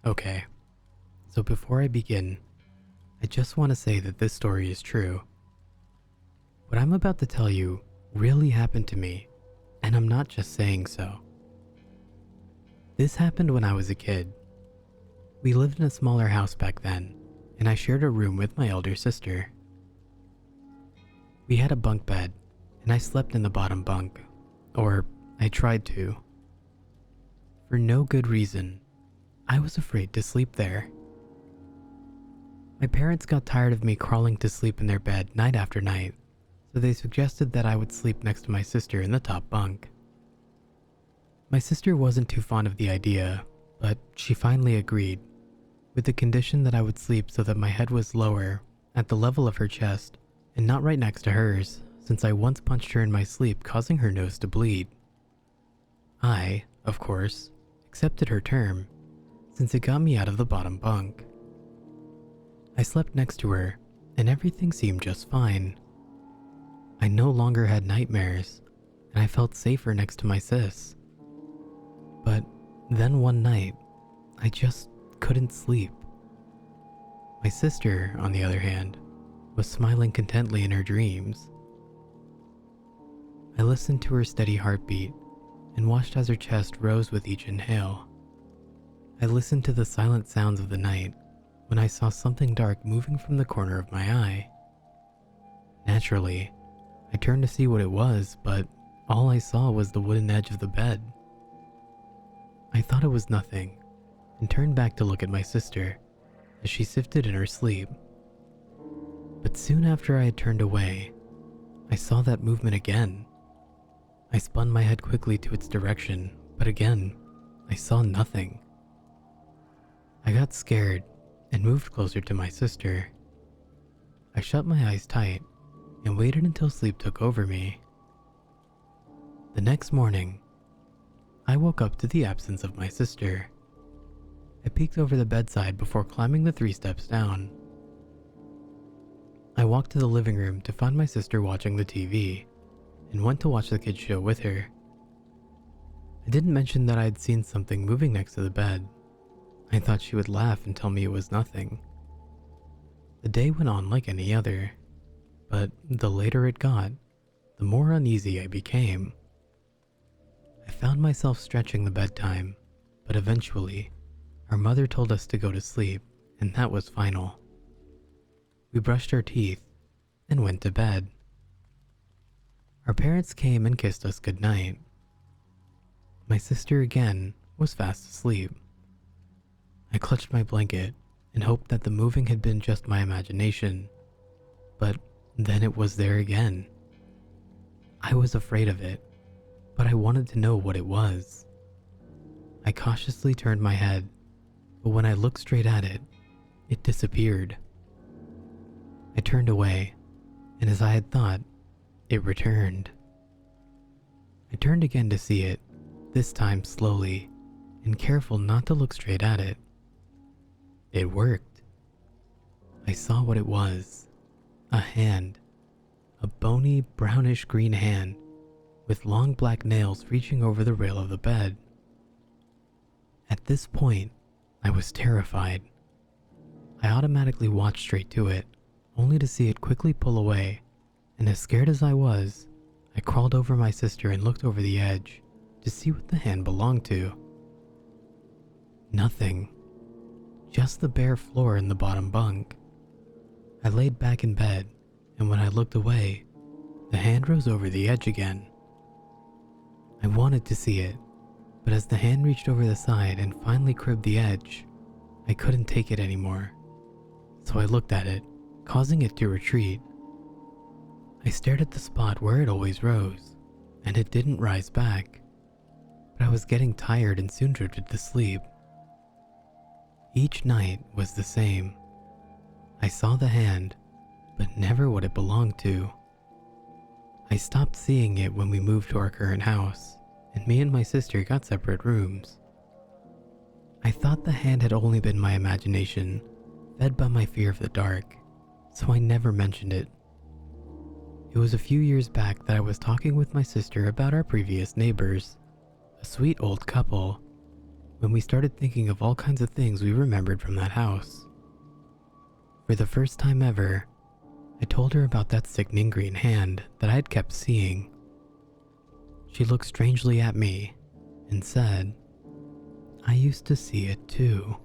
Okay, so before I begin, I just want to say that this story is true. What I'm about to tell you really happened to me, and I'm not just saying so. This happened when I was a kid. We lived in a smaller house back then, and I shared a room with my elder sister. We had a bunk bed, and I slept in the bottom bunk, or I tried to. For no good reason, I was afraid to sleep there. My parents got tired of me crawling to sleep in their bed night after night, so they suggested that I would sleep next to my sister in the top bunk. My sister wasn't too fond of the idea, but she finally agreed, with the condition that I would sleep so that my head was lower, at the level of her chest, and not right next to hers, since I once punched her in my sleep, causing her nose to bleed. I, of course, accepted her term, since it got me out of the bottom bunk. I slept next to her, and everything seemed just fine. I no longer had nightmares, and I felt safer next to my sis. But then one night, I just couldn't sleep. My sister, on the other hand, was smiling contently in her dreams. I listened to her steady heartbeat and watched as her chest rose with each inhale. I listened to the silent sounds of the night when I saw something dark moving from the corner of my eye. Naturally, I turned to see what it was, but all I saw was the wooden edge of the bed. I thought it was nothing and turned back to look at my sister as she sifted in her sleep. But soon after I had turned away, I saw that movement again. I spun my head quickly to its direction, but again, I saw nothing. I got scared and moved closer to my sister. I shut my eyes tight and waited until sleep took over me. The next morning, I woke up to the absence of my sister. I peeked over the bedside before climbing the 3 steps down. I walked to the living room to find my sister watching the TV and went to watch the kids' show with her. I didn't mention that I had seen something moving next to the bed. I thought she would laugh and tell me it was nothing. The day went on like any other, but the later it got, the more uneasy I became. I found myself stretching the bedtime, but eventually, our mother told us to go to sleep, and that was final. We brushed our teeth and went to bed. Our parents came and kissed us goodnight. My sister again was fast asleep. I clutched my blanket and hoped that the moving had been just my imagination, but then it was there again. I was afraid of it, but I wanted to know what it was. I cautiously turned my head, but when I looked straight at it, it disappeared. I turned away, and as I had thought, it returned. I turned again to see it, this time slowly, and careful not to look straight at it. It worked. I saw what it was. A hand. A bony, brownish-green hand with long black nails reaching over the rail of the bed. At this point, I was terrified. I automatically walked straight to it, only to see it quickly pull away, and as scared as I was, I crawled over my sister and looked over the edge to see what the hand belonged to. Nothing. Just the bare floor in the bottom bunk. I laid back in bed, and when I looked away, the hand rose over the edge again. I wanted to see it, but as the hand reached over the side and finally cribbed the edge, I couldn't take it anymore. So I looked at it, causing it to retreat. I stared at the spot where it always rose, and it didn't rise back, but I was getting tired and soon drifted to sleep. Each night was the same. I saw the hand, but never what it belonged to. I stopped seeing it when we moved to our current house, and me and my sister got separate rooms. I thought the hand had only been my imagination, fed by my fear of the dark, so I never mentioned it. It was a few years back that I was talking with my sister about our previous neighbors, a sweet old couple. when we started thinking of all kinds of things we remembered from that house. For the first time ever, I told her about that sickening green hand that I had kept seeing. She looked strangely at me and said, "I used to see it too."